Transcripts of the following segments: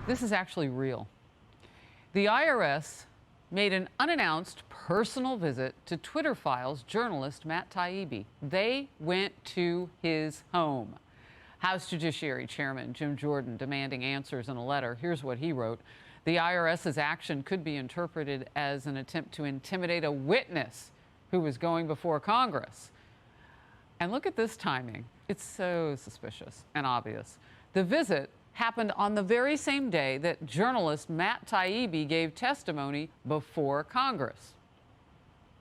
This is actually real. The IRS made an unannounced personal visit to Twitter Files journalist Matt Taibbi. They went to his home. House Judiciary Chairman Jim Jordan demanding answers in a letter. Here's what he wrote. The IRS's action could be interpreted as an attempt to intimidate a witness who was going before Congress. And look at this timing. It's so suspicious and obvious. The visit happened on the very same day that journalist Matt Taibbi gave testimony before Congress.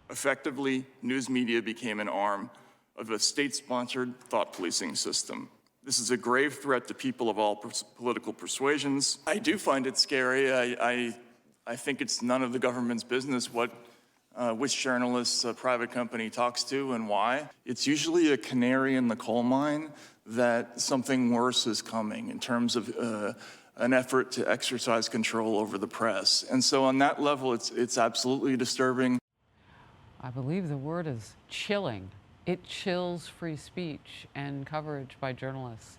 Effectively, news media became an arm of a state-sponsored thought policing system. This is a grave threat to people of all political persuasions. I do find it scary. I think it's none of the government's business which journalists a private company talks to and why. It's usually a canary in the coal mine that something worse is coming in terms of an effort to exercise control over the press. And so on that level, it's absolutely disturbing. I believe the word is chilling. It chills free speech and coverage by journalists.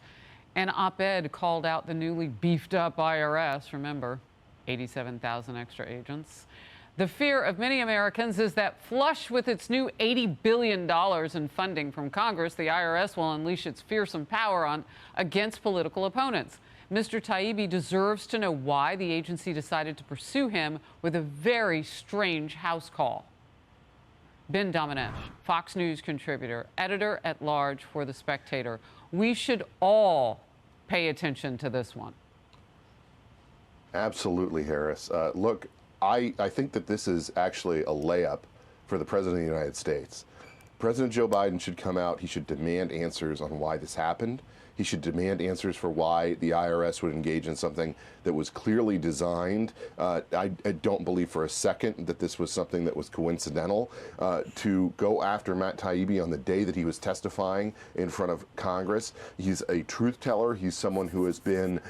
An op-ed called out the newly beefed up IRS, remember, 87,000 extra agents. The fear of many Americans is that flush with its new $80 billion in funding from Congress, the IRS will unleash its fearsome power against political opponents. Mr. Taibbi deserves to know why the agency decided to pursue him with a very strange house call. Ben Domenech, Fox News contributor, editor-at-large for The Spectator. We should all pay attention to this one. Absolutely, Harris. Look, I think that this is actually a layup for the President of the United States. President Joe Biden should come out. He should demand answers on why this happened. He should demand answers for why the IRS would engage in something that was clearly designed. I don't believe for a second that this was something that was coincidental. To go after Matt Taibbi on the day that he was testifying in front of Congress. He's a truth teller. He's someone who has been,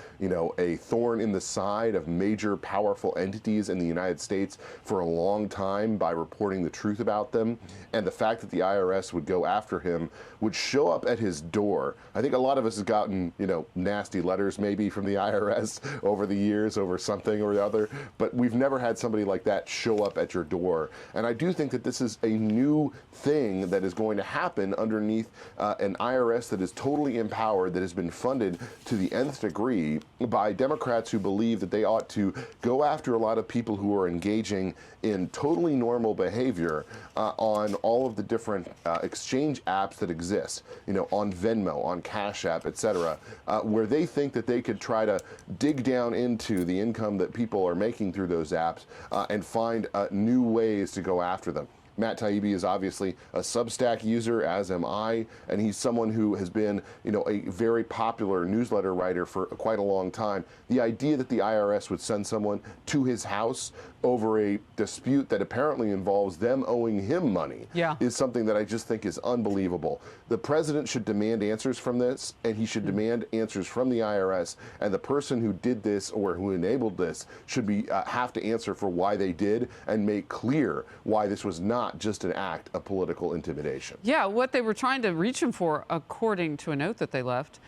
a thorn in the side of major powerful entities in the United States for a long time by reporting the truth about them. And the fact that the IRS would go after him would show up at his door. I think a lot of us have gotten, nasty letters maybe from the IRS over the years over something or the other, but we've never had somebody like that show up at your door. And I do think that this is a new thing that is going to happen underneath an IRS that is totally empowered, that has been funded to the nth degree by Democrats who believe that they ought to go after a lot of people who are engaging in totally normal behavior on all of the different exchange apps that exist, on Venmo, on Cash App, etc., where they think that they could try to dig down into the income that people are making through those apps and find new ways to go after them. Matt Taibbi is obviously a Substack user, as am I, and he's someone who has been, a very popular newsletter writer for quite a long time. The idea that the IRS would send someone to his house over a dispute that apparently involves them owing him money is something that I just think is unbelievable. The president should demand answers from this, and he should demand answers from the IRS, and the person who did this or who enabled this should be have to answer for why they did and make clear why this was not just an act of political intimidation. Yeah, what they were trying to reach him for, according to a note that they left,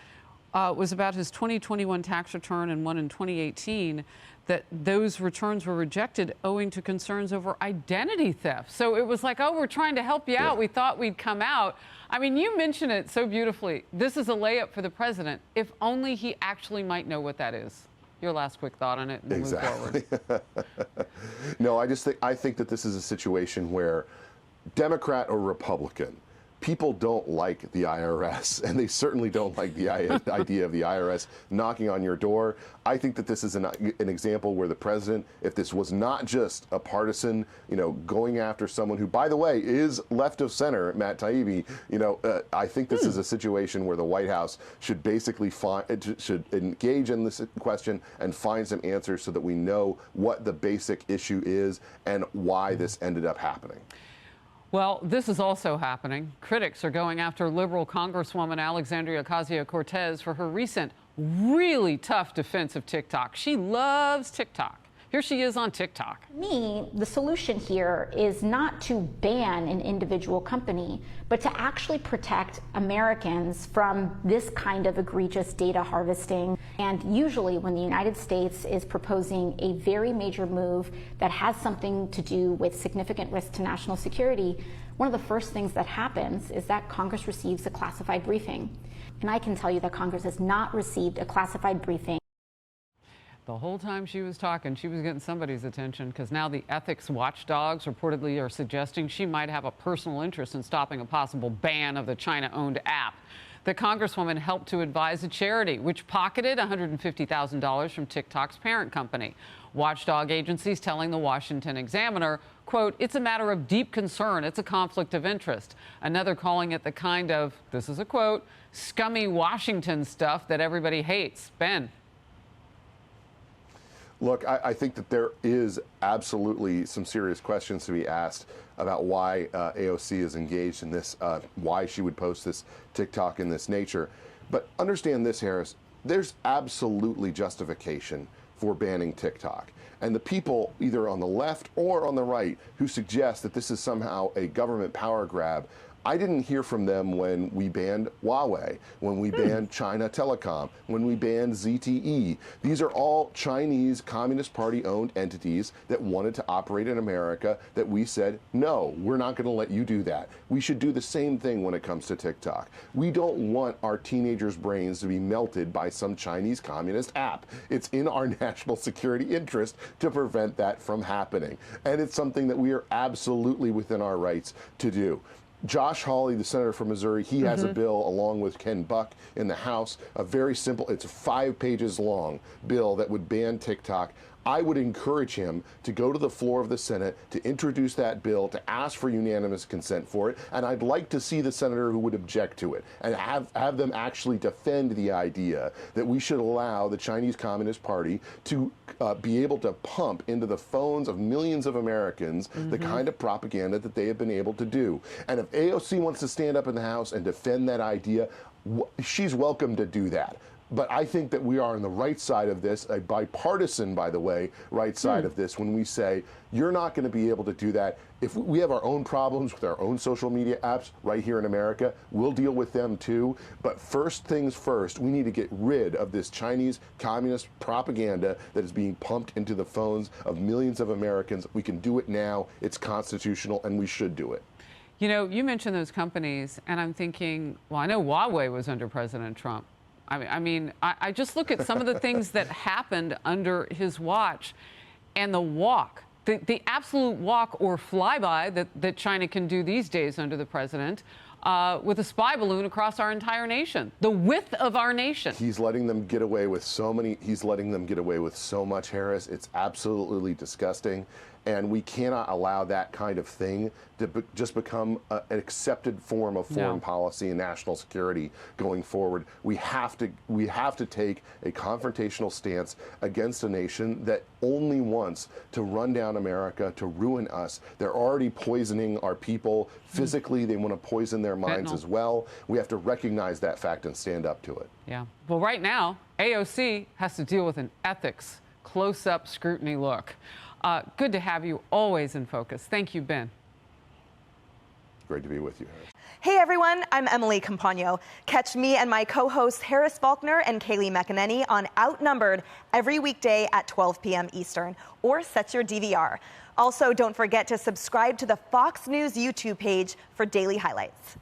was about his 2021 tax return and one in 2018, that those returns were rejected owing to concerns over identity theft. So it was like, oh, we're trying to help you out. We thought we'd come out. I mean, you mentioned it so beautifully. This is a layup for the president. If only he actually might know what that is. Your last quick thought on it, and we'll move forward. No, I think that this is a situation where Democrat or Republican, people don't like the IRS, and they certainly don't like the idea of the IRS knocking on your door. I think that this is an example where the president, if this was not just a partisan, going after someone who, by the way, is left of center, Matt Taibbi, I think this is a situation where the White House should basically should engage in this question and find some answers so that we know what the basic issue is and why this ended up happening. Well, this is also happening. Critics are going after liberal Congresswoman Alexandria Ocasio-Cortez for her recent really tough defense of TikTok. She loves TikTok. Here she is on TikTok. To me, the solution here is not to ban an individual company, but to actually protect Americans from this kind of egregious data harvesting. And usually when the United States is proposing a very major move that has something to do with significant risk to national security, one of the first things that happens is that Congress receives a classified briefing. And I can tell you that Congress has not received a classified briefing. The whole time she was talking, she was getting somebody's attention, because now the ethics watchdogs reportedly are suggesting she might have a personal interest in stopping a possible ban of the China-owned app. The Congresswoman helped to advise a charity which pocketed $150,000 from TikTok's parent company. Watchdog agencies telling the Washington Examiner, quote, "It's a matter of deep concern. It's a conflict of interest." Another calling it the kind of, this is a quote, "scummy Washington stuff that everybody hates." Ben. Look, I think that there is absolutely some serious questions to be asked about why AOC is engaged in this, why she would post this TikTok in this nature. But understand this, Harris, there's absolutely justification for banning TikTok. And the people either on the left or on the right who suggest that this is somehow a government power grab, I didn't hear from them when we banned Huawei, when we banned China Telecom, when we banned ZTE. These are all Chinese Communist Party owned entities that wanted to operate in America that we said, no, we're not going to let you do that. We should do the same thing when it comes to TikTok. We don't want our teenagers' brains to be melted by some Chinese communist app. It's in our national security interest to prevent that from happening. And it's something that we are absolutely within our rights to do. Josh Hawley, the senator from Missouri, he has a bill along with Ken Buck in the House, a very simple, it's 5 pages long bill that would ban TikTok. I would encourage him to go to the floor of the Senate to introduce that bill, to ask for unanimous consent for it, and I'd like to see the senator who would object to it and have them actually defend the idea that we should allow the Chinese Communist Party to be able to pump into the phones of millions of Americans the kind of propaganda that they have been able to do. And if AOC wants to stand up in the House and defend that idea, she's welcome to do that. But I think that we are on the right side of this, a bipartisan, by the way, right side of this, when we say, you're not going to be able to do that. If we have our own problems with our own social media apps right here in America, we'll deal with them too. But first things first, we need to get rid of this Chinese communist propaganda that is being pumped into the phones of millions of Americans. We can do it now. It's constitutional, and we should do it. You know, you mentioned those companies, and I'm thinking, well, I know Huawei was under President Trump. I mean, I just look at some of the things that happened under his watch, and the walk, the absolute walk or flyby that China can do these days under the president, with a spy balloon across our entire nation, the width of our nation. He's letting them get away with so much, Harris. It's absolutely disgusting. And we cannot allow that kind of thing to just become an accepted form of foreign policy and national security going forward. We have to take a confrontational stance against a nation that only wants to run down America, to ruin us. They're already poisoning our people physically. They want to poison their minds as well. We have to recognize that fact and stand up to it. Yeah. Well, right now, AOC has to deal with an ethics close-up scrutiny look. Good to have you always in focus. Thank you, Ben. Great to be with you, Harris. Hey everyone, I'm Emily Campagno. Catch me and my co-hosts Harris Faulkner and Kaylee McEnany on Outnumbered every weekday at 12 p.m. Eastern, or set your DVR. Also, don't forget to subscribe to the Fox News YouTube page for daily highlights.